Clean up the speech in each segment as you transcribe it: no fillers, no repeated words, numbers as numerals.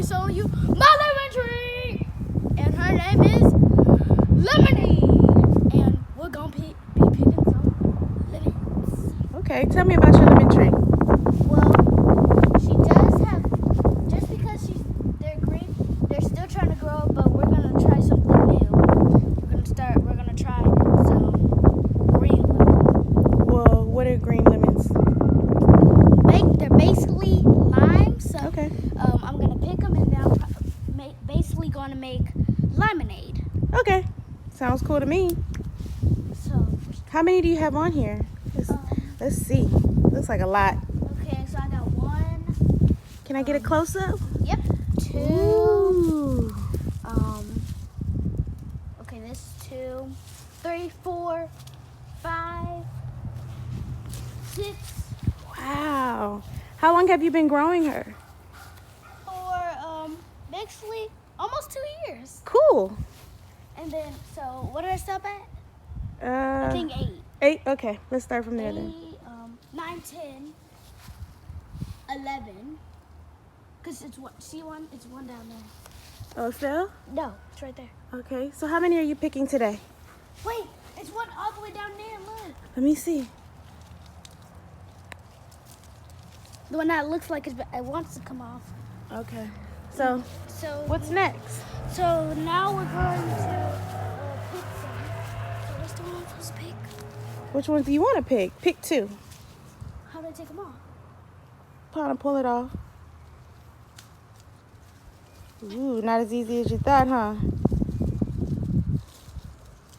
showing you my lemon tree. And her name is Lemony. And we're going to be picking some lemons. Okay, tell me about your lemon tree. Well, she does have, just because they're green, they're still trying to grow, but we're going to try something new. We're going to try some green lemons. Well, what are green lemons? They're basically lime, so Okay. I'm going to pick them and now basically going to make lemonade. Okay, sounds cool to me. So, How many do you have on here? Let's see. Looks like a lot. okay, so I got 1. Can I get a close up? Yep. 2. Ooh. Okay, this is 2, 3, 4, 5, 6. Wow. How long have you been growing her? For basically almost 2 years. Cool. And then, so what did I stop at? I think 8. 8? Okay, let's start from there 8, then. 9, 10, 11. Cause it's one. See one? It's one down there. Oh, Phil? No, it's right there. Okay, so how many are you picking today? Wait, it's one all the way down there. Look. Let me see. The one that looks like it wants to come off. Okay. So, So what's next? So now we're going to pick some. So what's the one I'm supposed to pick? Which ones do you want to pick? Pick 2. How do I take them off? Pull it off. Ooh, not as easy as you thought, huh?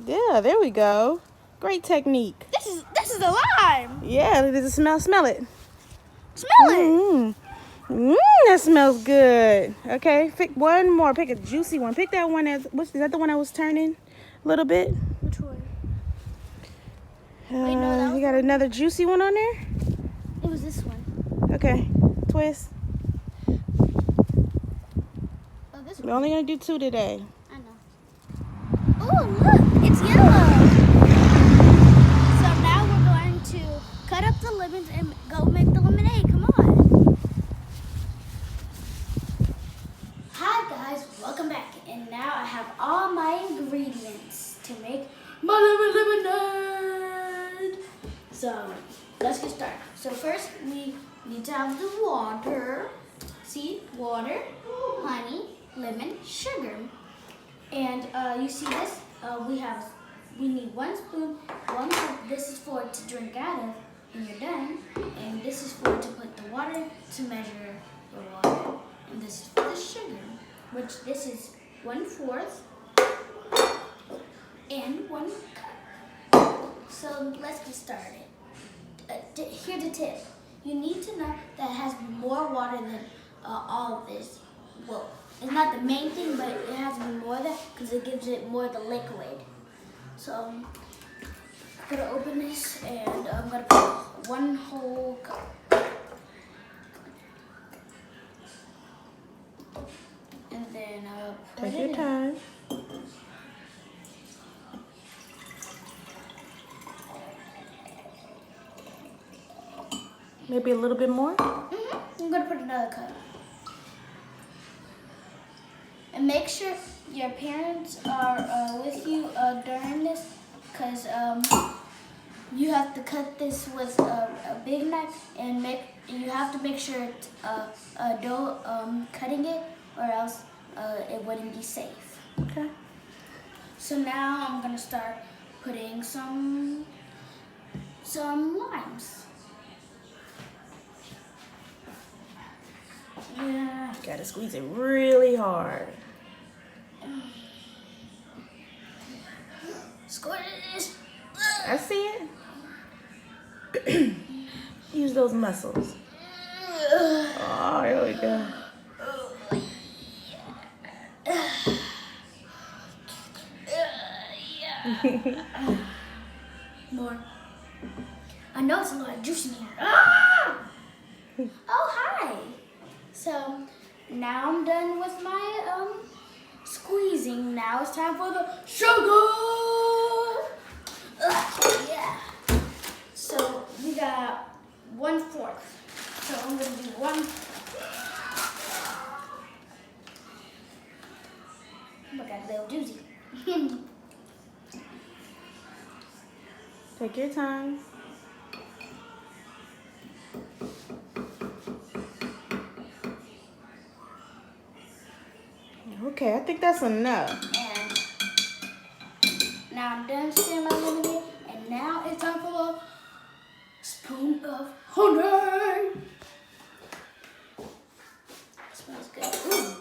Yeah, there we go. Great technique. This is the lime. Yeah, does it smell? Smell it. Smell it. That smells good. Okay, pick one more. Pick a juicy one. Pick that one. Is that the one that was turning a little bit? Which one? Wait, no, that You got another juicy one on there? It was this one. Okay, twist. Oh, this We're one. only gonna do 2 today. I know. Oh, look, it's yellow. So now we're going to cut up the lemons and go make the lemonade. Come on. Hi guys, welcome back. And now I have all my ingredients to make my lemonade. So let's get started. So first we need to have the water. See, water, honey, lemon, sugar. And you see this? We need 1 spoon. 1 cup. This is for it to drink out of when you're done. And this is for to put the water to measure the water. And this is for the sugar, which this is 1/4 and 1 cup. So let's get started. Here's the tip. You need to know that it has more water than all of this. Well, it's not the main thing, but it has to be more than because it gives it more of the liquid. So I'm gonna open this and I'm gonna put 1 whole cup. And then put Take it your in. time. Maybe a little bit more. I'm gonna put another cup. And make sure your parents are with you during this, because you have to cut this with a big knife, and you have to make sure don't cutting it, or else it wouldn't be safe. Okay. So now I'm gonna start putting some limes. Yeah. Gotta squeeze it really hard. Squish. I see it. Use those muscles. Oh, here we go. More. I know it's a lot of juice in here. Ah! Oh, hi. So now I'm done with my squeezing. Now it's time for the sugar. Yeah. So we got 1/4. So I'm gonna do 1. little juicy. Take your time. Okay, I think that's enough. And now I'm done stirring my lemonade, and now it's time for a spoon of honey. Smells good. Ooh.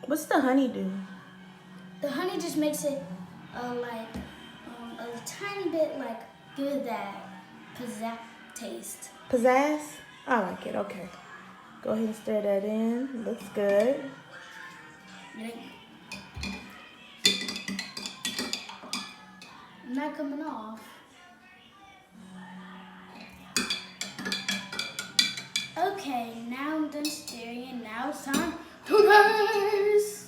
What's the honey do? The honey just makes it like a tiny bit like give that pizzazz taste. Pizzazz? I like it. Okay. Go ahead and stir that in. Looks good. Not coming off. Okay, now I'm done stirring, and now it's time to taste.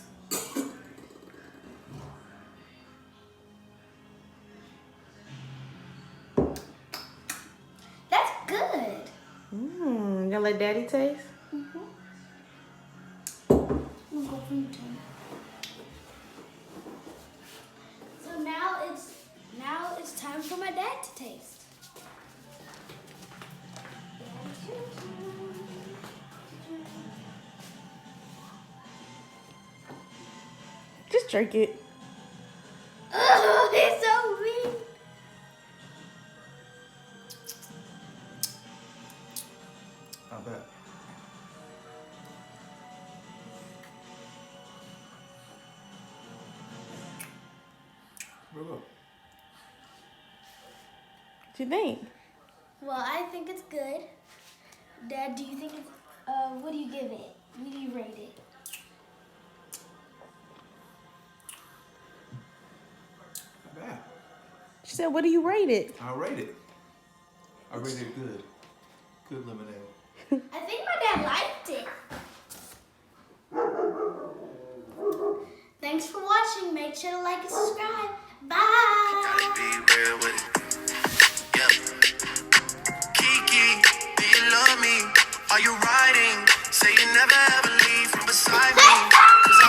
That's good. You gonna let Daddy taste? Mm-hmm. We'll go from the top. So now it's time for my dad to taste. Just drink it. Oh, it's so weak. I bet. Well, look. What you think? Well, I think it's good. Dad, do you think it's, what do you give it? What do you rate it? Not bad. She said, what do you rate it? I rate it. I rate it good. Good lemonade. I think my dad liked it. Thanks for watching. Make sure to like and subscribe.